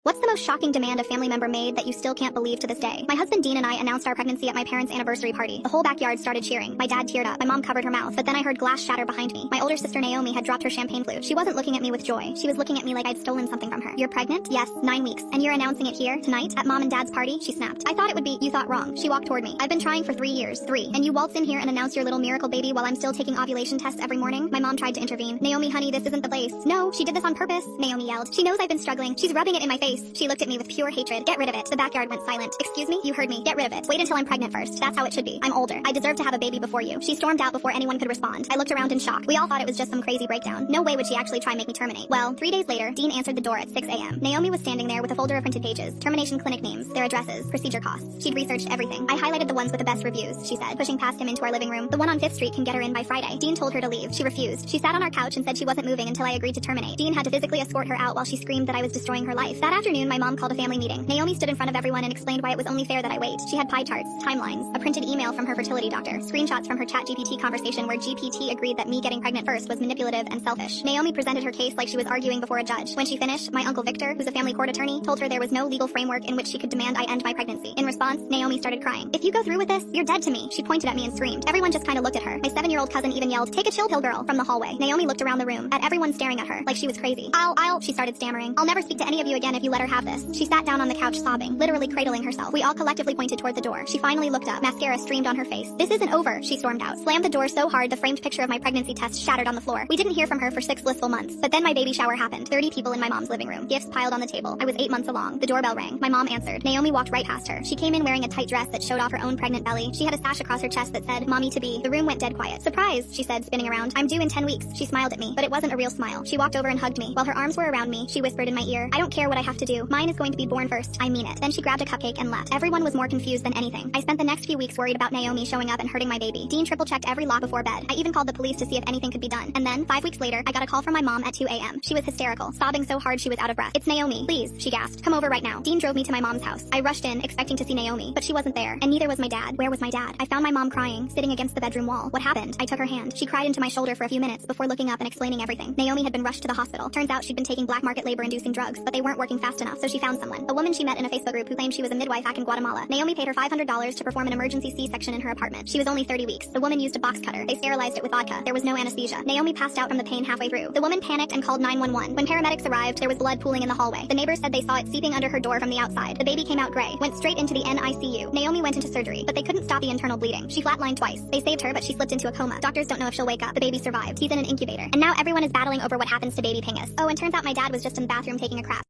What's the most shocking demand a family member made that you still can't believe to this day? My husband Dean and I announced our pregnancy at my parents' anniversary party. The whole backyard started cheering. My dad teared up. My mom covered her mouth, but then I heard glass shatter behind me. My older sister Naomi had dropped her champagne flute. She wasn't looking at me with joy. She was looking at me like I'd stolen something from her. You're pregnant? Yes, 9 weeks. And you're announcing it here, tonight, at mom and dad's party? She snapped. I thought it would be, you thought wrong. She walked toward me. I've been trying for 3 years. 3. And you waltz in here and announce your little miracle baby while I'm still taking ovulation tests every morning? My mom tried to intervene. Naomi, honey, this isn't the place. No, she did this on purpose. Naomi yelled. She knows I've been struggling. She's rubbing it in my face. She looked at me with pure hatred. Get rid of it. The backyard went silent. Excuse me? You heard me. Get rid of it. Wait until I'm pregnant first. That's how it should be. I'm older. I deserve to have a baby before you. She stormed out before anyone could respond. I looked around in shock. We all thought it was just some crazy breakdown. No way would she actually try and make me terminate. Well, 3 days later, Dean answered the door at 6 a.m. Naomi was standing there with a folder of printed pages, termination clinic names, their addresses, procedure costs. She'd researched everything. I highlighted the ones with the best reviews, she said, pushing past him into our living room. The one on 5th Street can get her in by Friday. Dean told her to leave. She refused. She sat on our couch and said she wasn't moving until I agreed to terminate. Dean had to physically escort her out while she screamed that I was destroying her life. That afternoon, my mom called a family meeting. Naomi stood in front of everyone and explained why it was only fair that I wait. She had pie charts, timelines, a printed email from her fertility doctor, screenshots from her ChatGPT conversation where GPT agreed that me getting pregnant first was manipulative and selfish. Naomi presented her case like she was arguing before a judge. When she finished, my uncle Victor, who's a family court attorney, told her there was no legal framework in which she could demand I end my pregnancy. In response, Naomi started crying. If you go through with this, you're dead to me. She pointed at me and screamed. Everyone just kind of looked at her. My 7-year-old cousin even yelled, "Take a chill pill, girl," from the hallway. Naomi looked around the room, at everyone staring at her, like she was crazy. She started stammering. "I'll never speak to any of you again if you let her have this." She sat down on the couch sobbing, literally cradling herself. We all collectively pointed toward the door. She finally looked up. Mascara streamed on her face. "This isn't over," she stormed out. Slammed the door so hard the framed picture of my pregnancy test shattered on the floor. We didn't hear from her for 6 blissful months. But then my baby shower happened. 30 people in my mom's living room. Gifts piled on the table. I was 8 months along. The doorbell rang. My mom answered. Naomi walked right past her. She came in wearing a tight dress that showed off her own pregnant belly. She had a sash across her chest that said, "Mommy to be." The room went dead quiet. "Surprise," she said, spinning around. "I'm due in 10 weeks." She smiled at me, but it wasn't a real smile. She walked over and hugged me. While her arms were around me, she whispered in my ear, "I don't care what I have to do. Mine is going to be born first. I mean it." Then she grabbed a cupcake and left. Everyone was more confused than anything. I spent the next few weeks worried about Naomi showing up and hurting my baby. Dean triple-checked every lock before bed. I even called the police to see if anything could be done. And then, 5 weeks later, I got a call from my mom at 2 a.m. She was hysterical, sobbing so hard she was out of breath. "It's Naomi. Please," she gasped. "Come over right now." Dean drove me to my mom's house. I rushed in, expecting to see Naomi, but she wasn't there. And neither was my dad. Where was my dad? I found my mom crying, sitting against the bedroom wall. What happened? I took her hand. She cried into my shoulder for a few minutes before looking up and explaining everything. Naomi had been rushed to the hospital. Turns out she'd been taking black market labor-inducing drugs, but they weren't working fast enough, so she found someone. A woman she met in a Facebook group who claimed she was a midwife back in Guatemala. Naomi paid her $500 to perform an emergency C-section in her apartment. She was only 30 weeks. The woman used a box cutter. They sterilized it with vodka. There was no anesthesia. Naomi passed out from the pain halfway through. The woman panicked and called 911. When paramedics arrived, there was blood pooling in the hallway. The neighbors said they saw it seeping under her door from the outside. The baby came out gray, went straight into the NICU. Naomi went into surgery, but they couldn't stop the internal bleeding. She flatlined twice. They saved her, but she slipped into a coma. Doctors don't know if she'll wake up. The baby survived. He's in an incubator. And now everyone is battling over what happens to baby Pingus. Oh, and turns out my dad was just in the bathroom taking a crap.